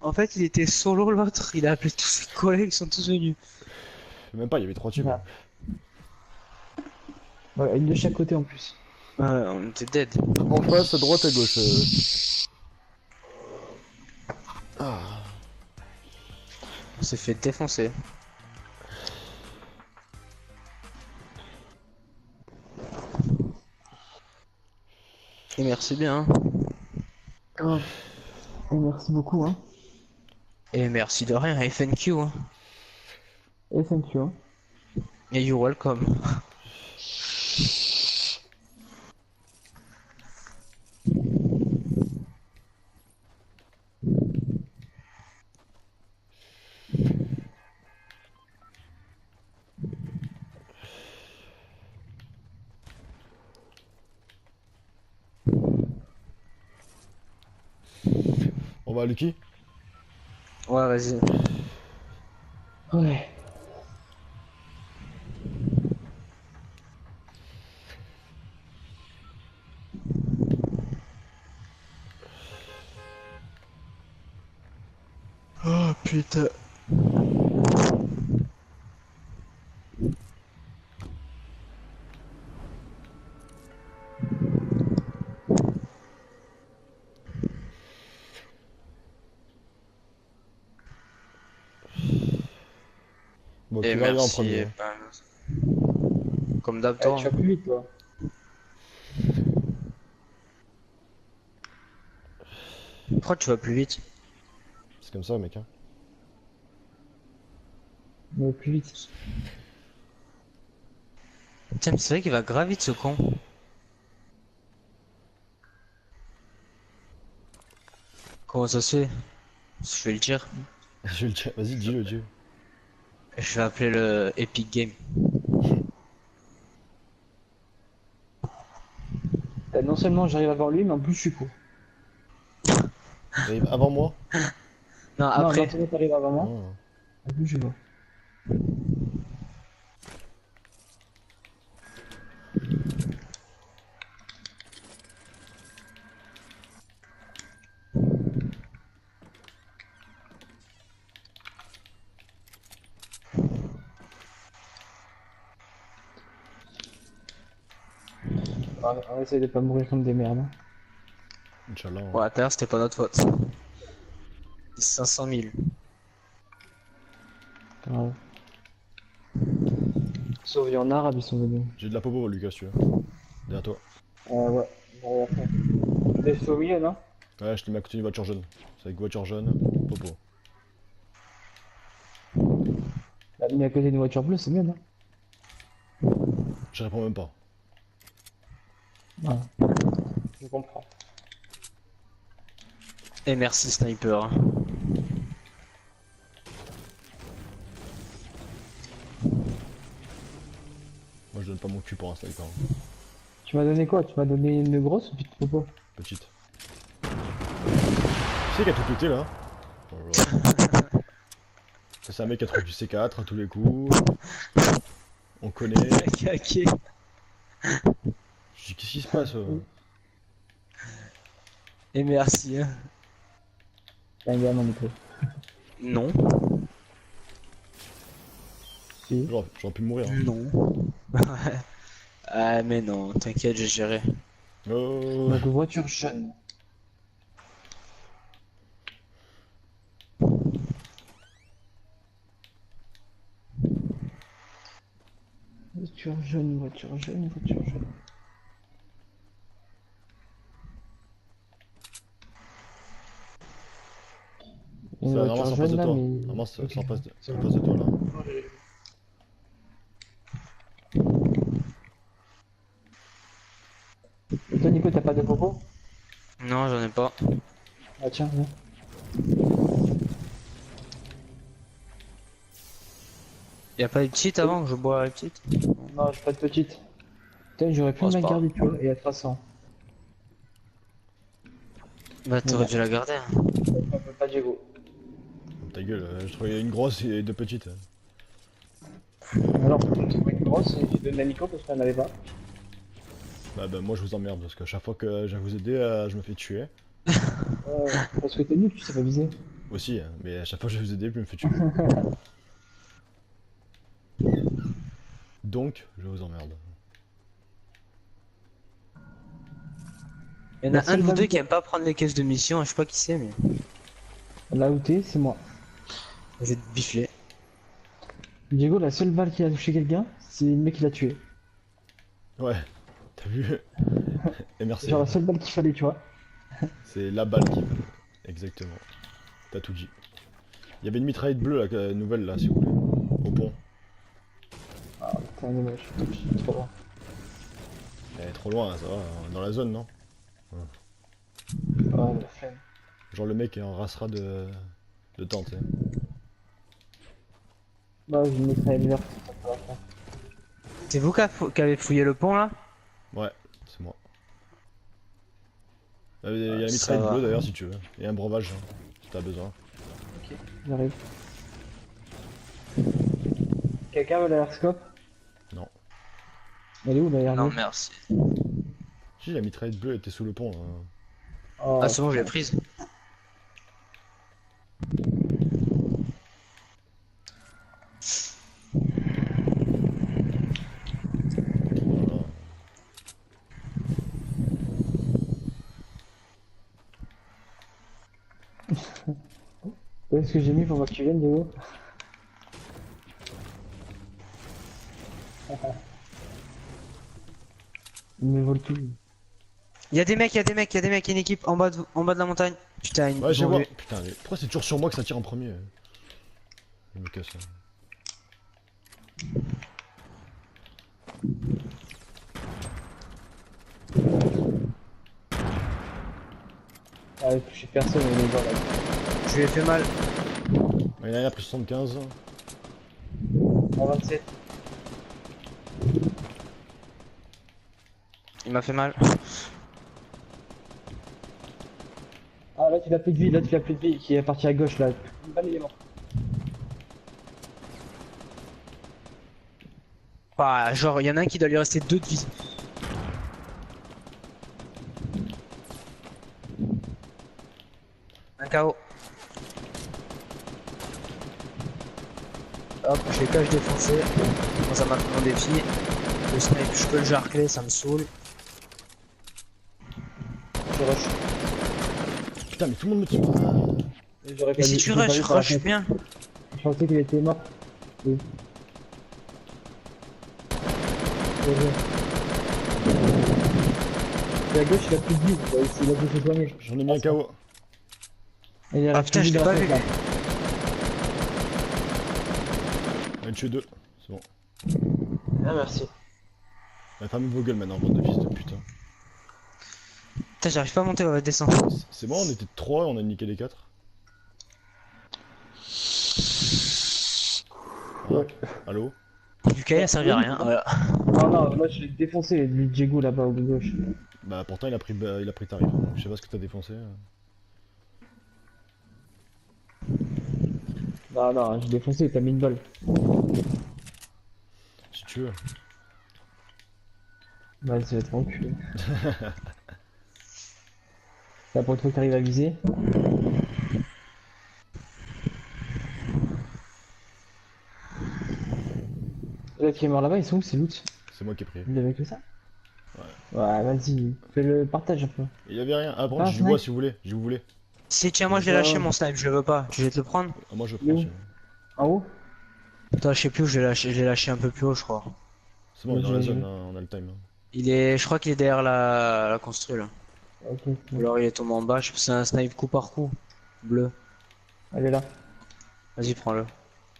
En fait, il était solo l'autre, il a appelé tous ses collègues, ils sont tous venus. Même pas, il y avait 3 tubes. Ah. Ouais, une de chaque côté en plus. Ouais, on était dead. En face, à droite, à gauche. Ah. On s'est fait défoncer. Et merci bien. Hein. Grave. Et merci beaucoup, hein. Et merci de rien, FNQ. Hein. Et thank you, hein. Et you're welcome. On va à Lucky? Ouais, vas-y. Ouais. Oh putain. Bon, Et qui va arriver en merci. premier? Comme d'hab, Ah, toi. tu vas plus vite, toi. Pourquoi tu vas plus vite? C'est comme ça, mec. Hein. Mais plus vite. Tiens, mais c'est vrai qu'il va grave vite ce con. Comment ça se fait? Je vais le dire. Je vais le dire. Vas-y, dis-le, dis-le. Je vais appeler le Epic Game. Non seulement j'arrive avant lui, mais en plus je suis court. T'arrives avant moi? Non, Non, après. quand t'arrives avant moi, Ah. en plus je vois. On essaye de pas mourir comme des merdes. Hein. Inch'Allah. Hein. Ouais, à terre, c'était pas notre faute. 500 000. Grave. Sauf il y en a arabe, ils sont venus. J'ai de la popo, Lucas, si tu veux. Derrière toi. Ouais, j'arrive à faire. T'es au milieu, non? Ouais, je te mets à côté d'une voiture jaune. C'est avec voiture jaune, popo. Bah, mis à côté d'une voiture bleue, c'est mieux, non? Je réponds même pas. Ouais. Je comprends. Et merci Sniper. Moi, je donne pas mon cul pour un sniper. Tu m'as donné quoi? Tu m'as donné une grosse ou petite popo? Petite. Tu sais qui a tout pété là? Oh là là. Ça, c'est un mec qui a trouvé du C4 à tous les coups. On connaît. Caqué. Je dis, qu'est-ce qui se passe? Et merci. Hein. T'as un gars mon micro. Non. Si. J'aurais pu mourir. Hein. Non. Ah mais non, t'inquiète, j'ai géré. Oh. Donc voiture jeune. Voiture jeune, voiture jeune, voiture jeune. Une Ça, normalement, voiture c'est en face jeune de là, toi. mais... Normalement, c'est Ok. en face de toi là. Et toi Nico, t'as pas de popo? Non, j'en ai pas. Ah tiens, viens. Y'a pas de petite avant que je bois la petite? Non, j'ai pas de petite. Putain, j'aurais pu Oh, me c'est la pas garder, tu vois, et à 300. Bah t'aurais dû la garder. Hein. Pas Diego. Ta gueule, je trouvais une grosse et deux petites. Alors, tu trouves une grosse et tu donnes la Nico parce qu'elle n'avait pas. Bah moi je vous emmerde parce qu'à chaque fois que je viens vous aider, je me fais tuer. Parce que t'es nul, tu sais pas viser. Aussi, hein, mais à chaque fois que je vais vous aider, je me fais tuer. Donc, je vous emmerde. Il y en La a un seule de vous balle deux que- qui aime pas prendre les caisses de mission, je sais pas qui c'est, mais Là où t'es, c'est moi. je vais te bifler. Diego, la seule balle qui a touché quelqu'un, c'est le mec qui l'a tué. Ouais, t'as vu? Et merci. Genre la seule balle qu'il fallait, tu vois. C'est la balle qui... Exactement. T'as tout dit. Il y avait une mitraillette bleue, là, nouvelle, là, si vous voulez. Au pont. Ah, putain, dommage. Je suis trop loin. Elle est trop loin, ça va. Dans la zone, non? Ah, la flemme. Genre le mec est en racera de temps, tu sais. Bah, je me mettrai une heure. C'est vous qui avez fouillé le pont là? Ouais, c'est moi. Il y a la Ça mitraillette va. bleue, d'ailleurs, si tu veux. Et un breuvage, hein, si t'as besoin. Ok, j'arrive. Quelqu'un veut l'air-scope? Non. Elle est où l'air Non, merci. Si, la mitraillette bleue était sous le pont. Hein. Oh, Ah, c'est bon, je l'ai prise. Voilà. où est-ce que j'ai mis pour voir que tu viennes, Diego? Il me vole tout. Il y a des mecs, il y a des mecs, il y a des mecs, il y a une équipe en bas de la montagne. Putain, Ouais, ils j'ai ont voir. vu. Putain, mais pourquoi c'est toujours sur moi que ça tire en premier? Je me casse là. Ah, j'ai touché personne, on les voit là. Je lui ai fait mal. Il y en a un après 75. En 27. Il m'a fait mal. Ah, là, tu l'as plus de vie, là, tu l'as plus de vie, qui est parti à gauche, là. Une balle, il est mort. Ah, genre, il y en a un qui doit lui rester 2 de vie. Un KO. Hop, je les cache défoncé. Bon, ça m'a fait mon défi. Le snipe, je peux le jarcler, ça me saoule. Je rush. Putain, mais tout le monde me tire. J'aurais Mais si dû- tu j'aurais pas rush, vu par la rush fenêtre. bien. Je pensais qu'il était mort. Oui. Bien joué. Et à gauche, il a plus de vie. Il a essayé de se soigner. J'en ai mis un KO. Et il Ah reste putain, plus je de l'ai la pas fenêtre, vu. là. On a tué deux. C'est bon. Ah, merci. Fermez vos gueules maintenant, bande de fils de putain. Putain, j'arrive pas à monter, on va descendre. C'est bon, on était 3, on a niqué les 4. Ouais. Allô? Du cahier, ça servi à rien. Voilà. Non, non, moi je l'ai défoncé, lui, Diego là-bas au gauche. Bah pourtant il a pris tarif. Donc, je sais pas ce que t'as défoncé. Non, non, j'ai défoncé, t'as mis une balle. Si tu veux. Bah, ça va être enculé. Là, pour le truc, t'arrives à viser. Là, qui est mort là-bas, ils sont où ces loots? C'est moi qui ai pris. Il avait que ça? Ouais. Ouais, vas-y, fais le partage un peu. Il y avait rien. Ah, par Ah, contre, j'ai du bois snipe. si vous voulez. Si vous voulez. Si, tiens, moi je l'ai lâché mon snipe, je le veux pas. Tu veux te le prendre? Ah, moi je Il est prends. où? si vous voulez. En haut? Toi, je sais plus où je l'ai lâché. Je l'ai lâché un peu plus haut, je crois. C'est bon, on est dans la Ouais, zone, j'ai- hein, on a le time. Hein. Il est, je crois qu'il est derrière la constru là. Ok, Ou alors il est tombé en bas. Je sais pas, c'est un snipe coup par coup. Bleu. elle est là. Vas-y, prends-le.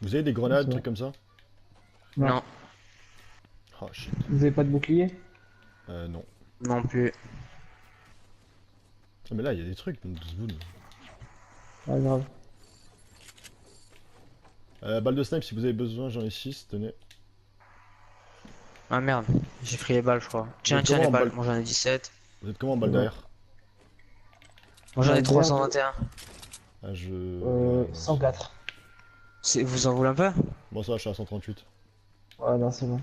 Vous avez des grenades, C'est trucs comme ça? Non. Non, Oh shit. Vous avez pas de bouclier? Non. non plus. Ah, mais là, il y a des trucs, donc 12 boules. Ah, grave. Balle de snipe, si vous avez besoin, j'en ai 6, tenez. Ah merde, j'ai pris les balles, je crois. Tiens, Mais tiens, comment les en balles. balle Moi j'en ai 17. Vous êtes comment en balle derrière? Moi j'en ai Ouais, 321. Ah, je... 104. Vous en voulez un peu? Bon, ça, je suis à 138. Ouais, non, c'est bon.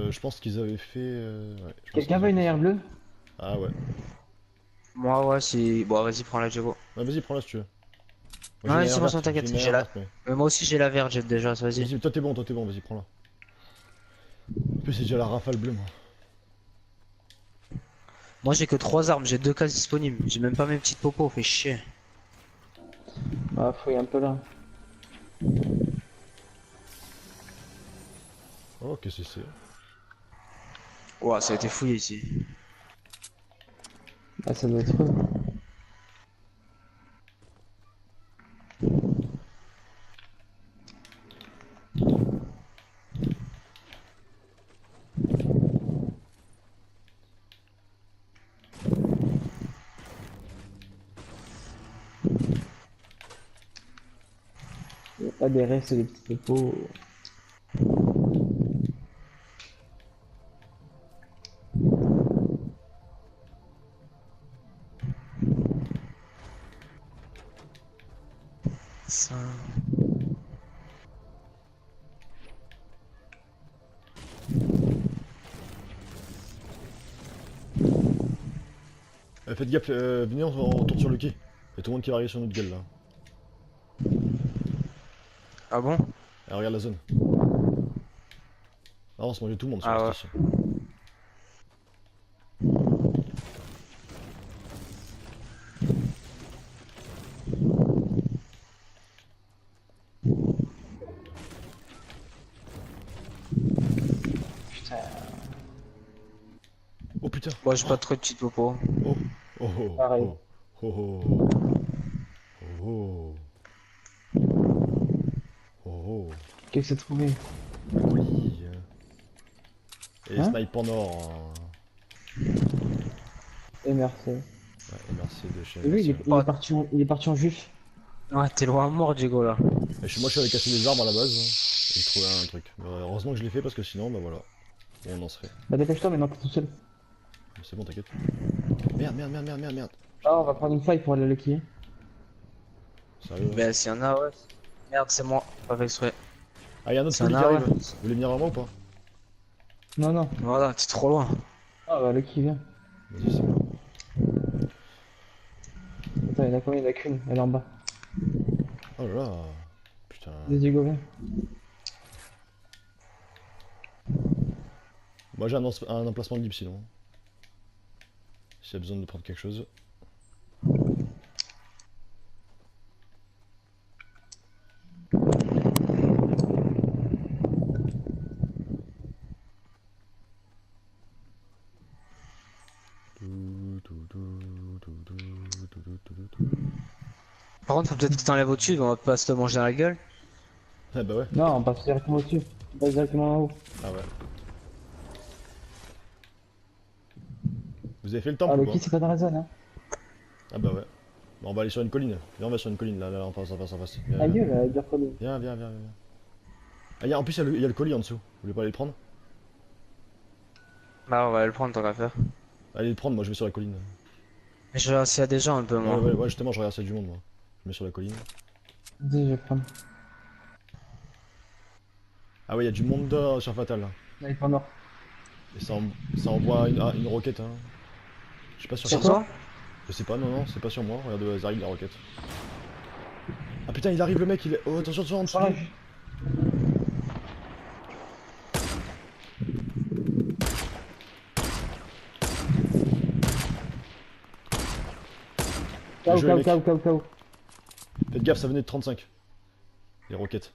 Je pense qu'ils avaient fait. Ouais, je pense Quelqu'un qu'ils veut ont une fait ça. AR bleue? Ah ouais. Moi, ouais, si. Bon, vas-y, prends-la, Diego. Ouais, vas-y, prends-la si tu veux. Moi j'ai Ouais, une c'est AR bon, ça verte, j'ai t'inquiète. une J'ai AR la. verte, mais. Mais moi aussi, j'ai la verte, j'ai déjà, vas-y. Vas-y, toi t'es bon, vas-y, prends-la. En plus, c'est déjà la rafale bleue, moi. Moi, j'ai que 3 armes, j'ai 2 cases disponibles. J'ai même pas mes petites popos, fait chier. Ah, fouille un peu là. Oh, qu'est-ce que c'est? Ouah, ça a été fouillé ici. Ah, ça doit être eux. Y a pas des restes des petits popos. Ça. Faites gaffe, venez, on tourne sur le quai. Y'a tout le monde qui va arriver sur notre gueule là. Ah bon? Ah, regarde la zone. Ah, on se mangeait tout le monde sur Ah la ouais. station. Putain. Oh putain! Moi, j'ai pas trop de petites popos. Oh! Oh oh! Pareil. Oh! Oh oh! Oh oh! Oh! Qu'est-ce que c'est trouvé? Colis! Et Hein? snipe en or! Et merci. Ouais, et merci de chez Et lui, merci. il est parti en juif. Ouais, t'es loin à mort, Diego, là. Et moi je suis allé casser des arbres à la base. Hein, et j'ai trouvé un truc. Mais heureusement que je l'ai fait parce que sinon, bah voilà. On en serait. Bah dépêche-toi maintenant, t'es tout seul. C'est bon, t'inquiète. Merde, merde, merde, merde, merde, merde. Ah, on va prendre une faille pour aller le quiller. Sérieux? Bah, s'il y en a, ouais. Merde, c'est moi, pas fait exprès. Ah, y'a un autre S'il y colis en qui a, arrive. ouais. Vous voulez venir vers moi ou pas? Non, non. Voilà, t'es trop loin. Ah, bah le qui vient. Vas-y, c'est bon. Attends, il y en a combien? Il y en a qu'une, elle est en bas. Oh là là. Putain. Vas-y, Diego, viens. Moi j'ai un emplacement libre sinon. S'il y a besoin de prendre quelque chose. Par contre, faut peut-être que t'enlèves au-dessus, on va pas se te manger dans la gueule. Ah bah ouais. Non, on passe directement au-dessus. On passe directement en haut. Ah ouais. Vous avez fait le temps Ah, ou le pas? qui, c'est pas dans la zone, hein. Ah bah ouais. Bon, on va aller sur une colline. Viens, on va sur une colline là, en face, en face, en face. Viens, La viens. gueule, elle dure combien? Viens. Ah, en plus, il y a le colis en dessous. Vous voulez pas aller le prendre? Bah, on va le prendre, tant qu'à faire. Allez le prendre, moi je vais sur la colline. Mais je regarde s'il y a des gens un peu, moi. Ouais, justement, je regarde s'il y a du monde moi. Je mets sur la colline. Vas-y, je vais prendre. Ah ouais, il y a du monde sur Fatal là. Là, il est pas mort. Et ça envoie une roquette. Hein. Je sais pas sur Sur qui. toi? Je sais pas, non, c'est pas sur moi. Regarde, ça arrive la roquette. Ah putain, il arrive le mec, il est. Oh, attention, en dessous. Voilà. Bien joué, mec. KO. Faites gaffe, ça venait de 35. Les roquettes.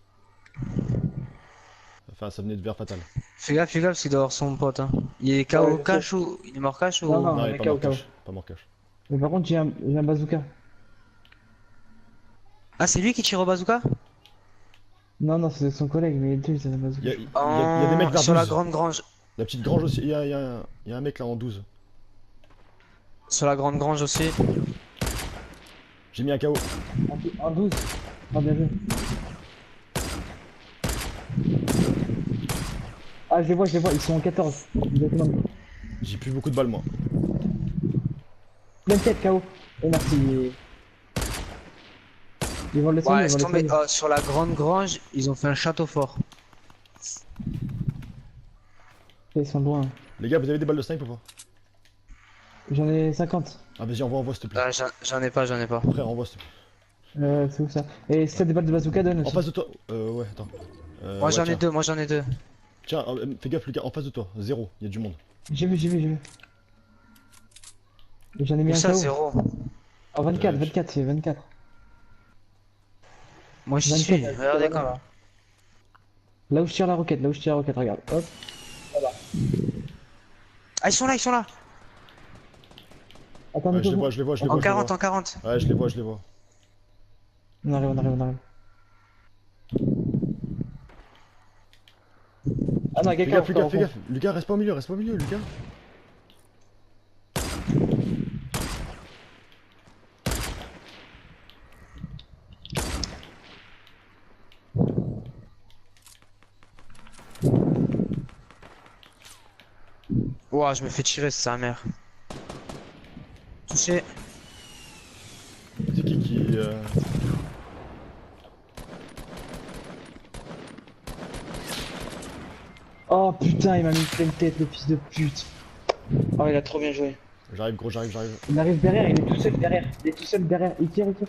Enfin, ça venait de vers Fatal. Fais gaffe, parce qu'il doit avoir son pote, hein. Il est KO Ouais, je cash ou. Il est mort cash ou. Non, non. Non, il mais est pas KO. mort cash. Pas mort cash. Mais par contre, j'ai un bazooka. Ah, c'est lui qui tire au bazooka? Non, non, c'est son collègue, mais lui, c'est un bazooka. Il y a des mecs vers 12. Sur la grande grange. La petite grange aussi, il y a un mec là en 12. Sur la grande grange aussi. J'ai mis un KO. En 12. Ah, bien vu. Ah, je les vois, ils sont en 14. Exactement. J'ai plus beaucoup de balles moi. Pleine tête, KO. Et merci. Ils vont le laisser, Ouais, ils laisse vont le tomber. laisser. Oh, sur la grande grange, ils ont fait un château fort. Ils sont loin. Les gars, vous avez des balles de snipe ou pas? J'en ai 50. Ah, vas-y, envoie, s'il te plaît. Ah, j'en ai pas, j'en ai pas. Frère, envoie, s'il te plaît. C'est où ça? Et si t'as des balles de bazooka, donne En aussi. face de toi. Ouais, attends. Moi Ouais, j'en ai tiens. deux, moi j'en ai deux. Tiens, fais gaffe, Lucas, en face de toi. Zéro, il y a du monde. J'ai vu, j'ai vu, j'ai vu. Et j'en ai mis Où un ça, KO. zéro? Oh, 24, Euh, 24, c'est 24. Moi j'y 24, suis, là, regardez là. comme. Là où je tire la roquette, là où je tire la roquette, regarde. Hop. Ah, ils sont là, ils sont là! Attends, Ouais, Nico, je les vois, je les vois, je les vois. En je les 40, vois. en 40. Ouais, je les vois, je les vois. on arrive, on arrive, on arrive. Ah non, Fais quelqu'un gaffe, Lucas, fais gaffe. Lucas, reste pas au milieu, Lucas. Ouah, je me fais tirer, c'est sa mère. Touché. C'est qui. Oh putain, il m'a mis une pleine tête, le fils de pute. Oh, il a trop bien joué. J'arrive, gros, j'arrive. Il arrive derrière, il est tout seul derrière. Il est tout seul derrière, il tire, il tire.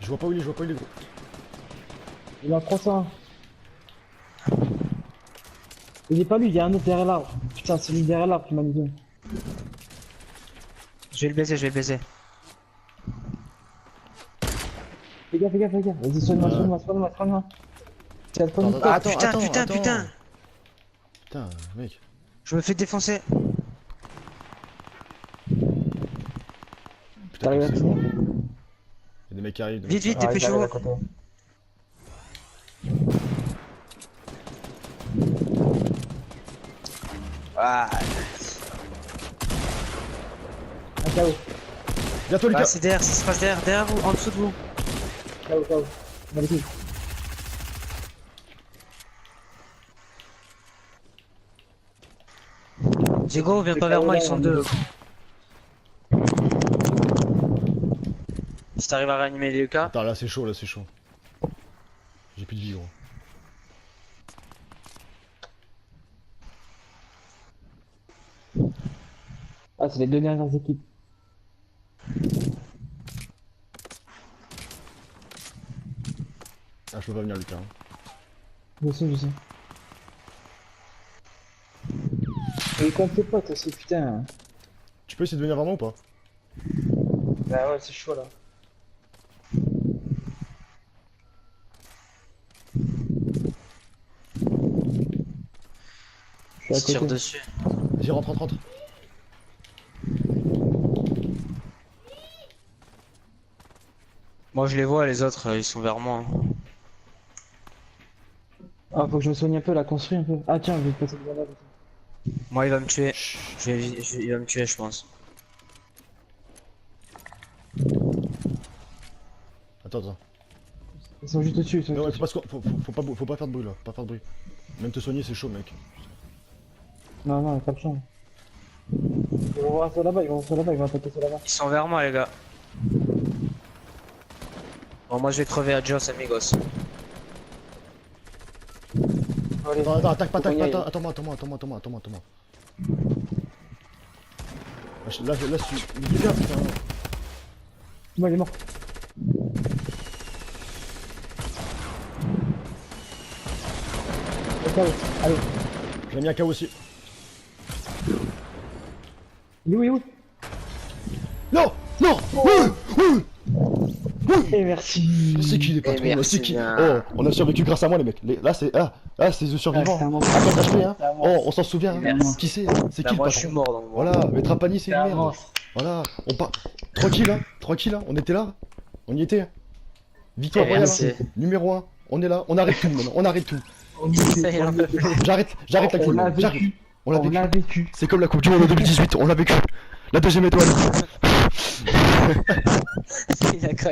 Je vois pas où il est, gros. Il est en 301. Il est pas lui, il y a un autre derrière l'arbre. Putain, c'est lui derrière l'arbre qui m'a mis. Je vais le baiser, je vais le baiser. Fais gaffe, fais gaffe, fais gaffe. Vas-y, soigne-moi, soigne-moi. C'est le Attends, premier Ah attends, putain, attends, putain, attends. putain! Putain, mec. Je me fais défoncer. Putain, T'arrives à c'est finir? loin. Il y a des mecs qui arrivent. Vite, vite, dépêchez-vous. Ah, Un KO. Viens-toi, ah Lucas. c'est derrière, ça se passe derrière vous, en dessous de vous. KO. On a les couilles. Diego, viens pas vers moi, ils sont deux. Si t'arrives à réanimer les Lucas. Attends, là, c'est chaud. J'ai plus de vie, gros. Ah, c'est les deux dernières équipes. Ah, je peux pas venir, Lucas. Je sais. Et compte tes potes aussi, putain. Tu peux essayer de venir vers moi ou pas? Bah ouais, c'est chaud là. Je Ils suis se à tirent côté. dessus. Vas-y, rentre. Moi je les vois, les autres ils sont vers moi. Ah, faut que je me soigne un peu là, construis un peu. Ah, tiens, je vais te passer devant là. Moi il va me tuer. Chut. Il va me tuer, je pense. Attends. Ils sont juste au-dessus, ils sont Non, juste mais faut pas faire de bruit là. Pas faire de bruit. Même te soigner, c'est chaud, mec. Non, il n'y a pas de chance. Ils vont voir ça là-bas, ils vont attaquer ça là-bas. Ils sont vers moi les gars. Bon moi je vais crever à Adios amigos. Attends, attaque pas, Faut qu'on y aille. attends-moi. Là, je suis. Lucas, putain. Moi, il est mort. Allez, J'ai mis un KO aussi. il est où? Non. Et merci. C'est qui les patrons là? merci C'est qui? bien. Oh, on a survécu grâce à moi, les mecs. Là, c'est the survivants. c'est un monstre. Attends, cache-les, hein. C'est un monstre. Oh, on s'en souvient. Hein. Merci. Qui c'est? C'est Bah, qui le moi je suis patron? mort donc. Voilà, mais Trapani, c'est C'est une un merde. monstre. Voilà, on part. Tranquille, hein. On était là. On y était. Hein. Victoire Eh, royale. merci. Hein. Numéro 1. On est là. On arrête tout maintenant. On arrête tout. Ça y est, on peut plus. J'arrête la On clim. l'a J'arrête. vécu. On l'a On vécu. l'a vécu. C'est comme la Coupe du Monde en 2018. On l'a vécu. La deuxième étoile. Il a craqué.